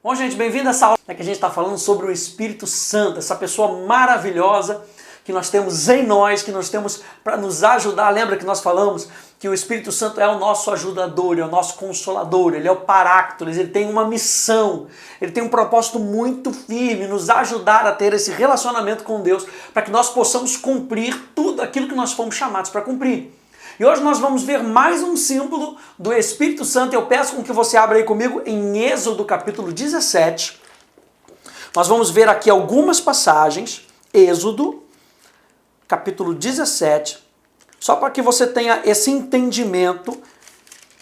Bom, gente, bem-vindo a essa aula que a gente está falando sobre o Espírito Santo, essa pessoa maravilhosa que nós temos em nós, que nós temos para nos ajudar. Lembra que nós falamos que o Espírito Santo é o nosso ajudador, é o nosso consolador, ele é o Paráclito, ele tem uma missão, ele tem um propósito muito firme, nos ajudar a ter esse relacionamento com Deus, para que nós possamos cumprir tudo aquilo que nós fomos chamados para cumprir. E hoje nós vamos ver mais um símbolo do Espírito Santo. Eu peço com que você abra aí comigo em Êxodo capítulo 17. Nós vamos ver aqui algumas passagens. Êxodo capítulo 17. Só para que você tenha esse entendimento.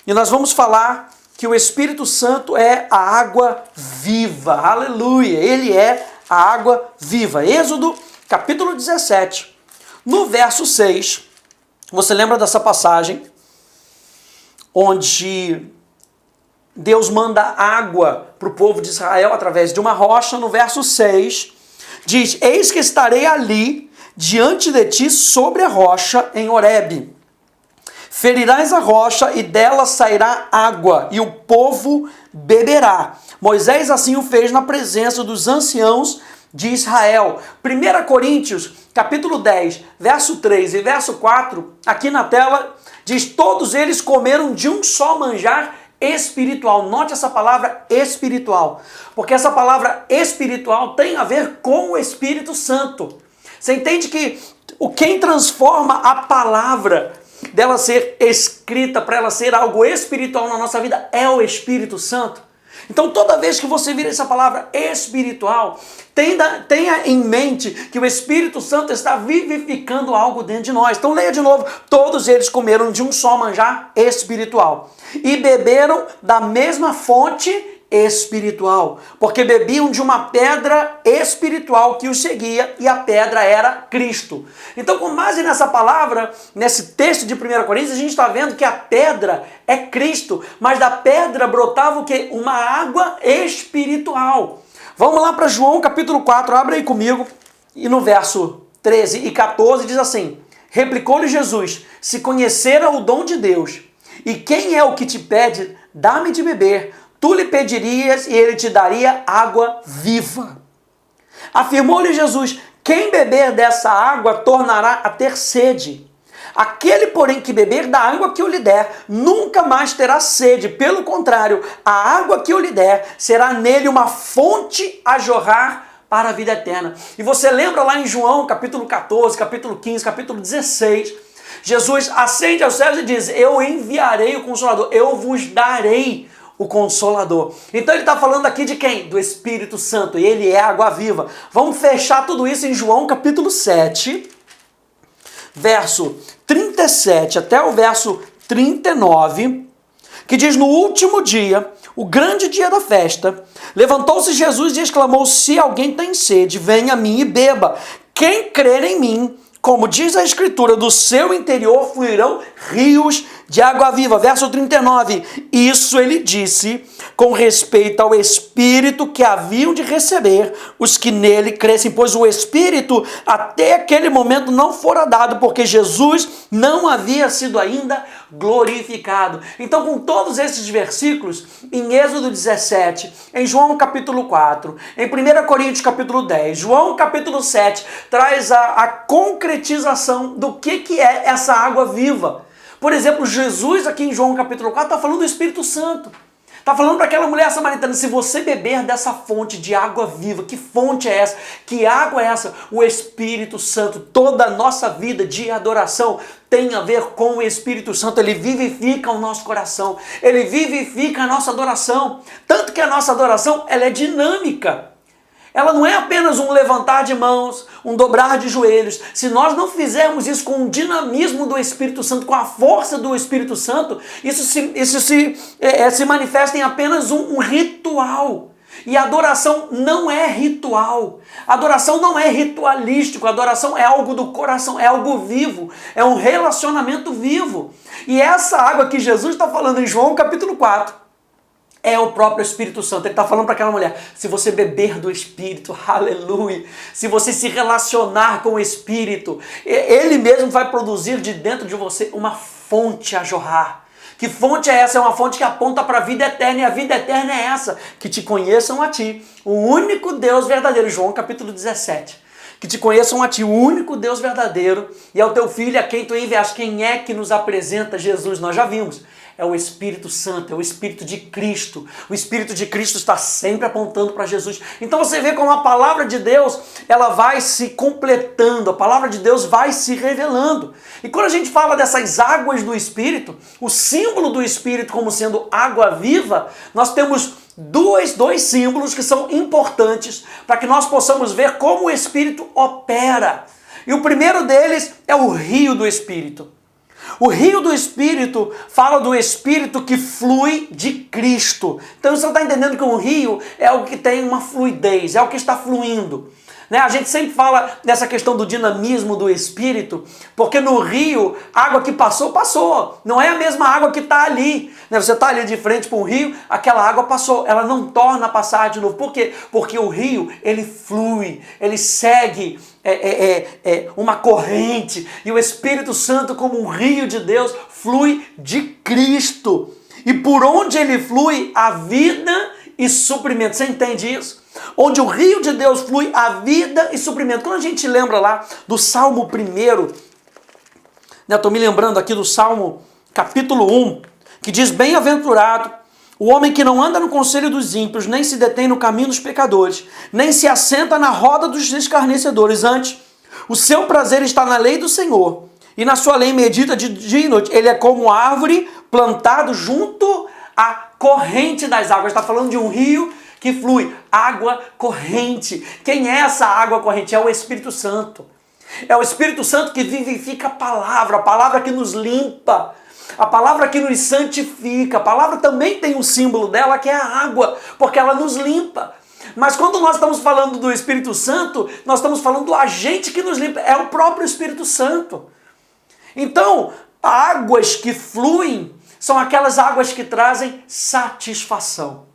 E nós vamos falar que o Espírito Santo é a água viva. Aleluia! Ele é a água viva. Êxodo capítulo 17. No verso 6... Você lembra dessa passagem onde Deus manda água para o povo de Israel através de uma rocha? No verso 6 diz: eis que estarei ali diante de ti sobre a rocha em Horebe. Ferirás a rocha e dela sairá água e o povo beberá. Moisés assim o fez na presença dos anciãos de Israel. 1 Coríntios, capítulo 10, verso 3 e verso 4, aqui na tela, diz: todos eles comeram de um só manjar espiritual. Note essa palavra espiritual, porque essa palavra espiritual tem a ver com o Espírito Santo. Você entende que quem transforma a palavra dela ser escrita para ela ser algo espiritual na nossa vida é o Espírito Santo? Então toda vez que você vir essa palavra espiritual, tenha em mente que o Espírito Santo está vivificando algo dentro de nós. Então leia de novo: todos eles comeram de um só manjar espiritual e beberam da mesma fonte espiritual, porque bebiam de uma pedra espiritual que os seguia, e a pedra era Cristo. Então, com base nessa palavra, nesse texto de 1 Coríntios, a gente está vendo que a pedra é Cristo, mas da pedra brotava o quê? Uma água espiritual. Vamos lá para João capítulo 4, abre aí comigo, e no verso 13 e 14 diz assim: replicou-lhe Jesus: se conhecera o dom de Deus, e quem é o que te pede, dá-me de beber, tu lhe pedirias e ele te daria água viva. Afirmou-lhe Jesus: quem beber dessa água tornará a ter sede. Aquele, porém, que beber da água que eu lhe der, nunca mais terá sede. Pelo contrário, a água que eu lhe der será nele uma fonte a jorrar para a vida eterna. E você lembra lá em João, capítulo 14, capítulo 15, capítulo 16, Jesus ascende aos céus e diz: eu enviarei o Consolador, eu vos darei o Consolador. Então ele está falando aqui de quem? Do Espírito Santo, e ele é a água viva. Vamos fechar tudo isso em João capítulo 7, verso 37 até o verso 39, que diz: no último dia, o grande dia da festa, levantou-se Jesus e exclamou: se alguém tem sede, venha a mim e beba. Quem crer em mim, como diz a Escritura, do seu interior fluirão rios de água viva. Verso 39, isso ele disse com respeito ao Espírito que haviam de receber os que nele crescem, pois o Espírito até aquele momento não fora dado, porque Jesus não havia sido ainda glorificado. Então, com todos esses versículos, em Êxodo 17, em João capítulo 4, em 1 Coríntios capítulo 10, João capítulo 7, traz a concretização do que é essa água viva. Por exemplo, Jesus aqui em João capítulo 4 está falando do Espírito Santo. Está falando para aquela mulher samaritana: se você beber dessa fonte de água viva, que fonte é essa? Que água é essa? O Espírito Santo. Toda a nossa vida de adoração tem a ver com o Espírito Santo. Ele vivifica o nosso coração. Ele vivifica a nossa adoração. Tanto que a nossa adoração, ela é dinâmica. Ela não é apenas um levantar de mãos, um dobrar de joelhos. Se nós não fizermos isso com o dinamismo do Espírito Santo, com a força do Espírito Santo, isso se manifesta em apenas um ritual. E a adoração não é ritual. A adoração não é ritualístico. A adoração é algo do coração, é algo vivo, é um relacionamento vivo. E essa água que Jesus está falando em João capítulo 4, é o próprio Espírito Santo. Ele está falando para aquela mulher: se você beber do Espírito, aleluia, se você se relacionar com o Espírito, ele mesmo vai produzir de dentro de você uma fonte a jorrar. Que fonte é essa? É uma fonte que aponta para a vida eterna, e a vida eterna é essa, que te conheçam a ti, o único Deus verdadeiro, João capítulo 17. Que te conheçam a ti, o único Deus verdadeiro, e ao teu Filho, a quem tu enviaste. Quem é que nos apresenta Jesus? Nós já vimos. É o Espírito Santo, é o Espírito de Cristo. O Espírito de Cristo está sempre apontando para Jesus. Então você vê como a palavra de Deus, ela vai se completando, a palavra de Deus vai se revelando. E quando a gente fala dessas águas do Espírito, o símbolo do Espírito como sendo água viva, nós temos dois símbolos que são importantes para que nós possamos ver como o Espírito opera. E o primeiro deles é o rio do Espírito. O rio do Espírito fala do Espírito que flui de Cristo. Então você está entendendo que um rio é algo que tem uma fluidez, é algo que está fluindo. Né? A gente sempre fala dessa questão do dinamismo do Espírito, porque no rio, a água que passou, passou. Não é a mesma água que está ali. Né? Você está ali de frente para um rio, aquela água passou. Ela não torna a passar de novo. Por quê? Porque o rio, ele flui, ele segue uma corrente. E o Espírito Santo, como um rio de Deus, flui de Cristo. E por onde ele flui, a vida e suprimento. Você entende isso? Onde o rio de Deus flui, a vida e suprimento. Quando a gente lembra lá do Salmo 1, né, estou me lembrando aqui do Salmo capítulo 1, que diz: bem-aventurado o homem que não anda no conselho dos ímpios, nem se detém no caminho dos pecadores, nem se assenta na roda dos escarnecedores. Antes, o seu prazer está na lei do Senhor, e na sua lei medita de dia e noite. Ele é como árvore plantado junto à corrente das águas. Está falando de um rio que flui, água corrente. Quem é essa água corrente? É o Espírito Santo. É o Espírito Santo que vivifica a palavra que nos limpa, a palavra que nos santifica. A palavra também tem um símbolo dela, que é a água, porque ela nos limpa. Mas quando nós estamos falando do Espírito Santo, nós estamos falando do agente que nos limpa, é o próprio Espírito Santo. Então, águas que fluem são aquelas águas que trazem satisfação.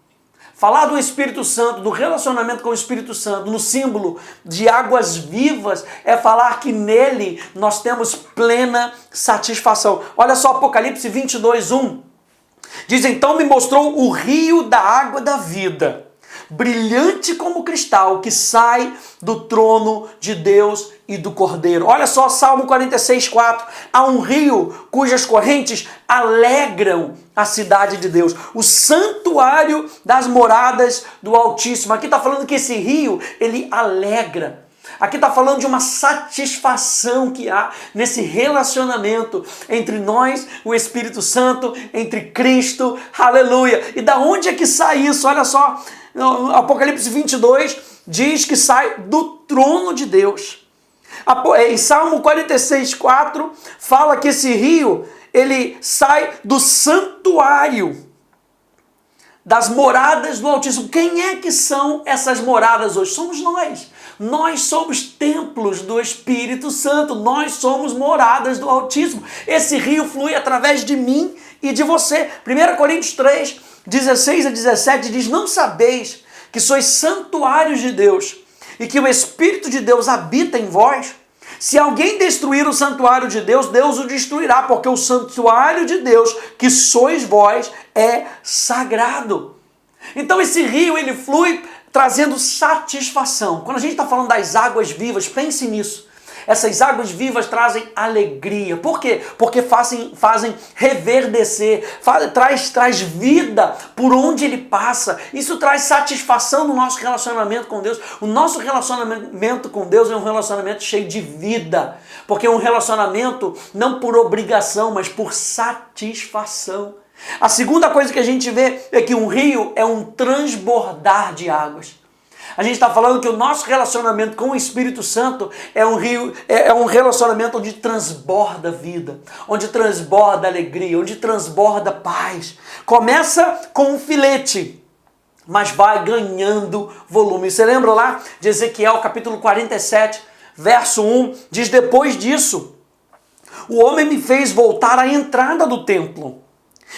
Falar do Espírito Santo, do relacionamento com o Espírito Santo, no símbolo de águas vivas, é falar que nele nós temos plena satisfação. Olha só Apocalipse 22:1. Diz: então me mostrou o rio da água da vida, brilhante como cristal, que sai do trono de Deus e do Cordeiro. Olha só Salmo 46:4. Há um rio cujas correntes alegram a cidade de Deus, o santuário das moradas do Altíssimo. Aqui está falando que esse rio, ele alegra. Aqui está falando de uma satisfação que há nesse relacionamento entre nós, o Espírito Santo, entre Cristo, aleluia. E da onde é que sai isso? Olha só, Apocalipse 22 diz que sai do trono de Deus. Em Salmo 46:4 fala que esse rio, ele sai do santuário das moradas do Altíssimo. Quem é que são essas moradas hoje? Somos nós. Nós somos templos do Espírito Santo. Nós somos moradas do Altíssimo. Esse rio flui através de mim e de você. 1 Coríntios 3:16-17 diz: não sabeis que sois santuários de Deus e que o Espírito de Deus habita em vós? Se alguém destruir o santuário de Deus, Deus o destruirá, porque o santuário de Deus, que sois vós, é sagrado. Então esse rio, ele flui trazendo satisfação. Quando a gente está falando das águas vivas, pense nisso. Essas águas vivas trazem alegria. Por quê? Porque fazem reverdecer, traz vida por onde ele passa. Isso traz satisfação no nosso relacionamento com Deus. O nosso relacionamento com Deus é um relacionamento cheio de vida. Porque é um relacionamento não por obrigação, mas por satisfação. A segunda coisa que a gente vê é que um rio é um transbordar de águas. A gente está falando que o nosso relacionamento com o Espírito Santo é um rio, é um relacionamento onde transborda vida, onde transborda alegria, onde transborda paz. Começa com um filete, mas vai ganhando volume. Você lembra lá de Ezequiel capítulo 47, verso 1, diz: depois disso, o homem me fez voltar à entrada do templo,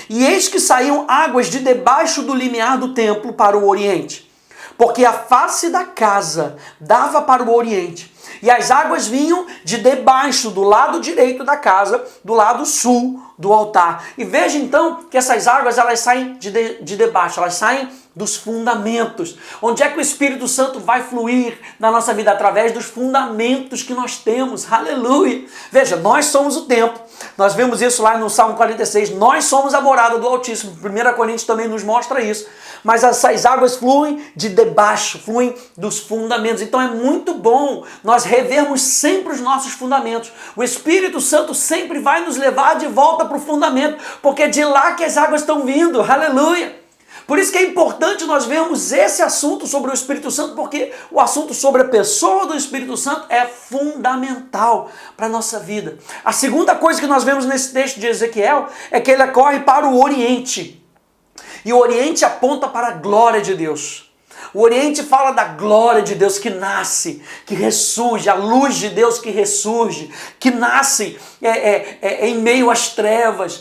e eis que saíam águas de debaixo do limiar do templo para o oriente, porque a face da casa dava para o oriente, E as águas vinham de debaixo, do lado direito da casa, do lado sul do altar. E veja então que essas águas, elas saem de debaixo, elas saem dos fundamentos. Onde é que o Espírito Santo vai fluir na nossa vida? Através dos fundamentos que nós temos. Aleluia! Veja, nós somos o templo. Nós vemos isso lá no Salmo 46. Nós somos a morada do Altíssimo. 1 Coríntios também nos mostra isso. Mas essas águas fluem de debaixo, fluem dos fundamentos. Então é muito bom nós revermos sempre os nossos fundamentos. O Espírito Santo sempre vai nos levar de volta para o fundamento, porque é de lá que as águas estão vindo. Aleluia! Por isso que é importante nós vermos esse assunto sobre o Espírito Santo, porque o assunto sobre a pessoa do Espírito Santo é fundamental para a nossa vida. A segunda coisa que nós vemos nesse texto de Ezequiel é que ele corre para o Oriente. E o Oriente aponta para a glória de Deus. O Oriente fala da glória de Deus que nasce, que ressurge, a luz de Deus que ressurge, que nasce em meio às trevas.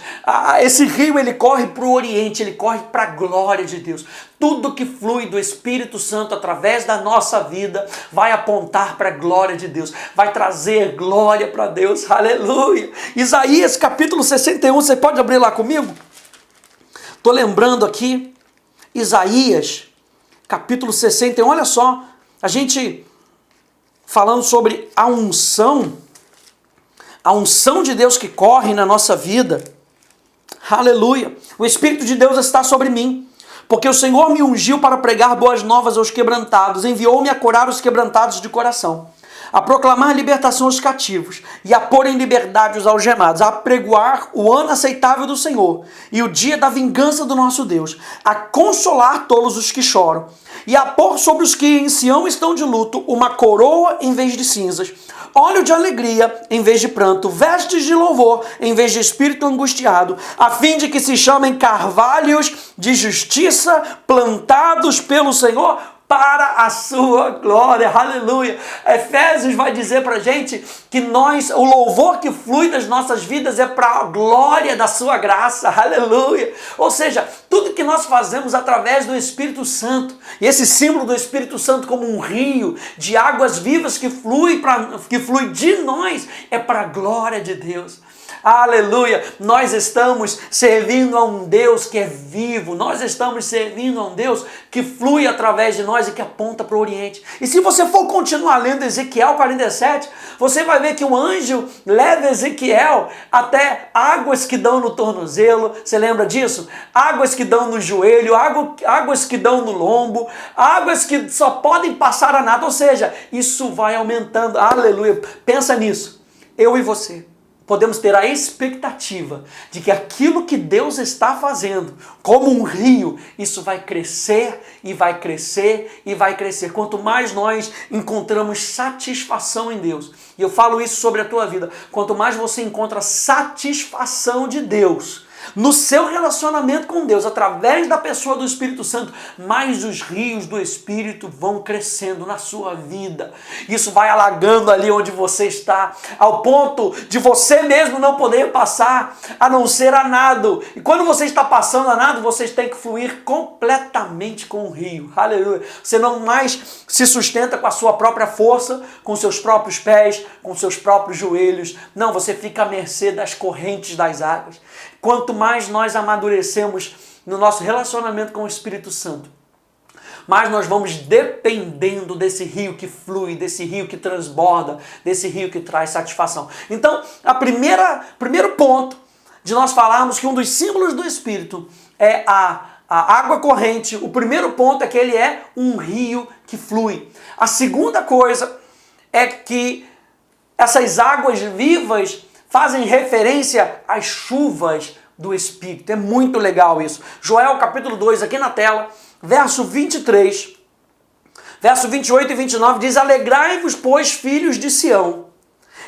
Esse rio, ele corre para o Oriente, ele corre para a glória de Deus. Tudo que flui do Espírito Santo através da nossa vida vai apontar para a glória de Deus, vai trazer glória para Deus. Aleluia! Isaías capítulo 61, você pode abrir lá comigo? Estou lembrando aqui, Isaías capítulo 61, olha só, a gente falando sobre a unção de Deus que corre na nossa vida. Aleluia! O Espírito de Deus está sobre mim, porque o Senhor me ungiu para pregar boas novas aos quebrantados, enviou-me a curar os quebrantados de coração, a proclamar libertação aos cativos e a pôr em liberdade os algemados, a apregoar o ano aceitável do Senhor e o dia da vingança do nosso Deus, a consolar todos os que choram e a pôr sobre os que em Sião estão de luto uma coroa em vez de cinzas, óleo de alegria em vez de pranto, vestes de louvor em vez de espírito angustiado, a fim de que se chamem carvalhos de justiça plantados pelo Senhor para a sua glória. Aleluia! Efésios vai dizer para a gente que o louvor que flui das nossas vidas é para a glória da sua graça. Aleluia! Ou seja, tudo que nós fazemos através do Espírito Santo, e esse símbolo do Espírito Santo como um rio de águas vivas que flui de nós, é para a glória de Deus. Aleluia! Nós estamos servindo a um Deus que é vivo, nós estamos servindo a um Deus que flui através de nós e que aponta para o Oriente. E se você for continuar lendo Ezequiel 47, você vai ver que o anjo leva Ezequiel até águas que dão no tornozelo, você lembra disso? Águas que dão no joelho, águas que dão no lombo, águas que só podem passar a nada, ou seja, isso vai aumentando. Aleluia! Pensa nisso, eu e você podemos ter a expectativa de que aquilo que Deus está fazendo, como um rio, isso vai crescer e vai crescer e vai crescer. Quanto mais nós encontramos satisfação em Deus, e eu falo isso sobre a tua vida, quanto mais você encontra satisfação de Deus no seu relacionamento com Deus, através da pessoa do Espírito Santo, mais os rios do Espírito vão crescendo na sua vida. Isso vai alagando ali onde você está, ao ponto de você mesmo não poder passar, a não ser a nado. E quando você está passando a nado, você tem que fluir completamente com o rio. Aleluia! Você não mais se sustenta com a sua própria força, com seus próprios pés, com seus próprios joelhos. Não, você fica à mercê das correntes das águas. Quanto mais nós amadurecemos no nosso relacionamento com o Espírito Santo, mais nós vamos dependendo desse rio que flui, desse rio que transborda, desse rio que traz satisfação. Então, primeiro ponto de nós falarmos que um dos símbolos do Espírito é a água corrente. O primeiro ponto é que ele é um rio que flui. A segunda coisa é que essas águas vivas fazem referência às chuvas do Espírito. É muito legal isso. Joel capítulo 2, aqui na tela, verso 23, verso 28 e 29 diz: alegrai-vos, pois, filhos de Sião,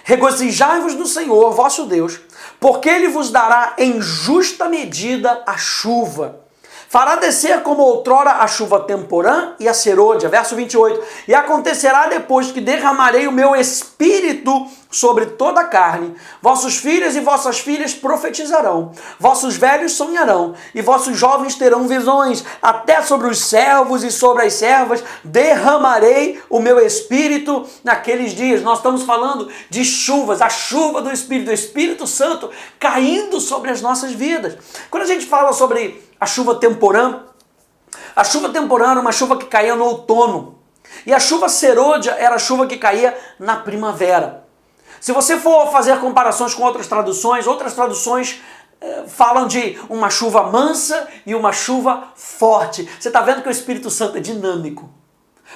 regozijai-vos no Senhor, vosso Deus, porque Ele vos dará em justa medida a chuva. Fará descer como outrora a chuva temporã e a serôdia. Verso 28. E acontecerá depois que derramarei o meu espírito sobre toda a carne. Vossos filhos e vossas filhas profetizarão, vossos velhos sonharão, e vossos jovens terão visões. Até sobre os servos e sobre as servas derramarei o meu espírito naqueles dias. Nós estamos falando de chuvas, a chuva do Espírito Santo caindo sobre as nossas vidas. Quando a gente fala sobre a chuva temporã era uma chuva que caía no outono. E a chuva serôdia era a chuva que caía na primavera. Se você for fazer comparações com outras traduções falam de uma chuva mansa e uma chuva forte. Você está vendo que o Espírito Santo é dinâmico.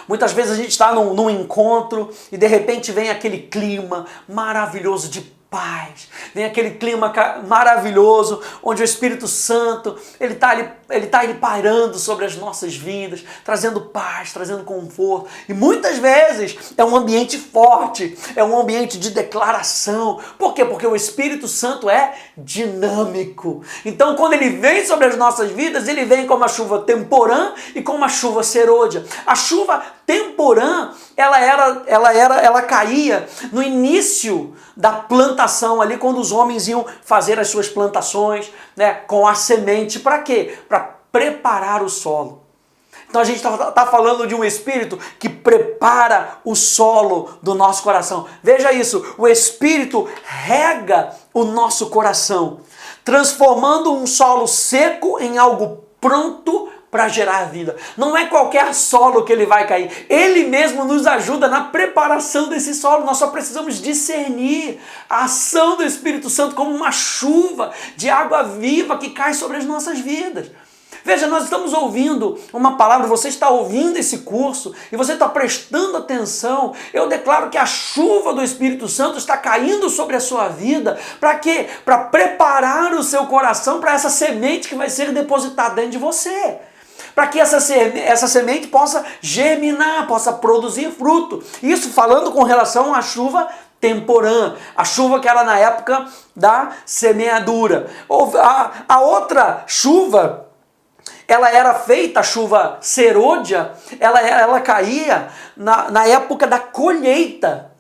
Muitas vezes a gente está num encontro e de repente vem aquele clima maravilhoso de paz, vem aquele clima maravilhoso onde o Espírito Santo ele tá ali pairando sobre as nossas vidas, trazendo paz, trazendo conforto. E muitas vezes é um ambiente forte, é um ambiente de declaração. Por quê? Porque o Espírito Santo é dinâmico. Então quando ele vem sobre as nossas vidas, ele vem como uma chuva temporã e como uma chuva serôdia. A chuva temporã, ela caía no início da plantação ali, quando os homens iam fazer as suas plantações, né, com a semente. Para quê? Para preparar o solo. Então a gente está falando de um Espírito que prepara o solo do nosso coração. Veja isso, o Espírito rega o nosso coração, transformando um solo seco em algo pronto para gerar vida. Não é qualquer solo que ele vai cair. Ele mesmo nos ajuda na preparação desse solo. Nós só precisamos discernir a ação do Espírito Santo como uma chuva de água viva que cai sobre as nossas vidas. Veja, nós estamos ouvindo uma palavra, você está ouvindo esse curso e você está prestando atenção. Eu declaro que a chuva do Espírito Santo está caindo sobre a sua vida. Para quê? Para preparar o seu coração para essa semente que vai ser depositada dentro de você. Para que essa semente possa germinar, possa produzir fruto. Isso falando com relação à chuva temporã, a chuva que era na época da semeadura. A outra chuva, ela era feita, a chuva serôdia, ela caía na época da colheita.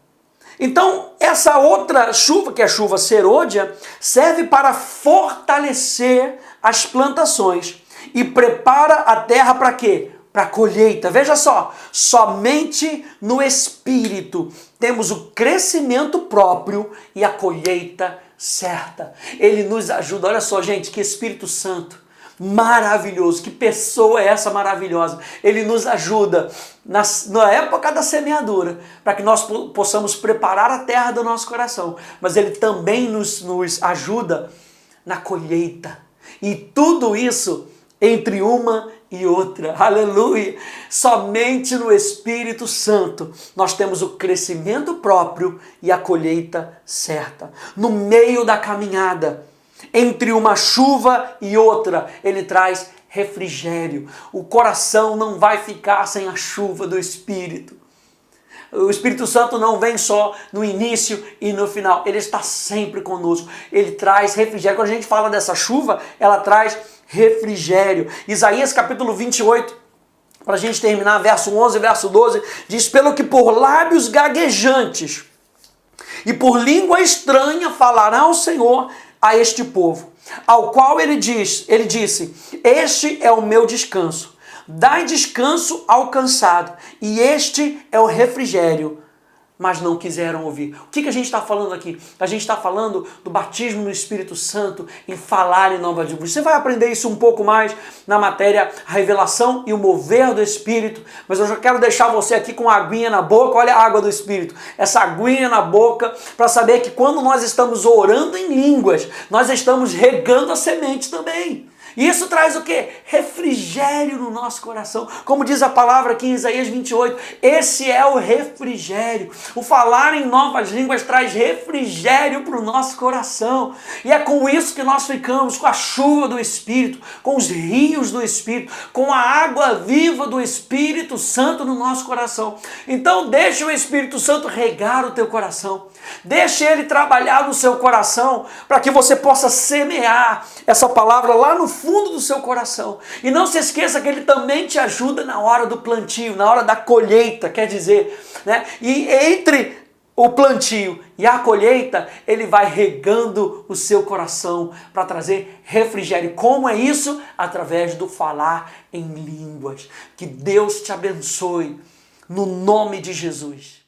Então, essa outra chuva, que é a chuva serôdia, serve para fortalecer as plantações e prepara a terra para quê? Para a colheita. Veja só, somente no Espírito temos o crescimento próprio e a colheita certa. Ele nos ajuda. Olha só, gente, que Espírito Santo maravilhoso, que pessoa é essa maravilhosa. Ele nos ajuda na época da semeadura, para que nós possamos preparar a terra do nosso coração, mas ele também nos ajuda na colheita. E tudo isso entre uma e outra. Aleluia! Somente no Espírito Santo nós temos o crescimento próprio e a colheita certa. No meio da caminhada, entre uma chuva e outra, ele traz refrigério. O coração não vai ficar sem a chuva do Espírito. O Espírito Santo não vem só no início e no final. Ele está sempre conosco. Ele traz refrigério. Quando a gente fala dessa chuva, ela traz refrigério. Isaías capítulo 28, para a gente terminar, verso 11 e verso 12, diz: pelo que por lábios gaguejantes e por língua estranha falará o Senhor a este povo, ao qual ele disse: este é o meu descanso, dai descanso ao cansado, e este é o refrigério. Mas não quiseram ouvir. O que a gente está falando aqui? A gente está falando do batismo no Espírito Santo, em falar em nova língua. Você vai aprender isso um pouco mais na matéria a revelação e o mover do Espírito, mas eu já quero deixar você aqui com a aguinha na boca. Olha a água do Espírito, essa aguinha na boca, para saber que quando nós estamos orando em línguas, nós estamos regando a semente também. E isso traz o quê? Refrigério no nosso coração. Como diz a palavra aqui em Isaías 28, esse é o refrigério. O falar em novas línguas traz refrigério para o nosso coração. E é com isso que nós ficamos, com a chuva do Espírito, com os rios do Espírito, com a água viva do Espírito Santo no nosso coração. Então deixe o Espírito Santo regar o teu coração. Deixe ele trabalhar no seu coração, para que você possa semear essa palavra lá no fundo do seu coração. E não se esqueça que ele também te ajuda na hora do plantio, na hora da colheita, quer dizer, né? E entre o plantio e a colheita, ele vai regando o seu coração para trazer refrigério. Como é isso? Através do falar em línguas. Que Deus te abençoe, no nome de Jesus.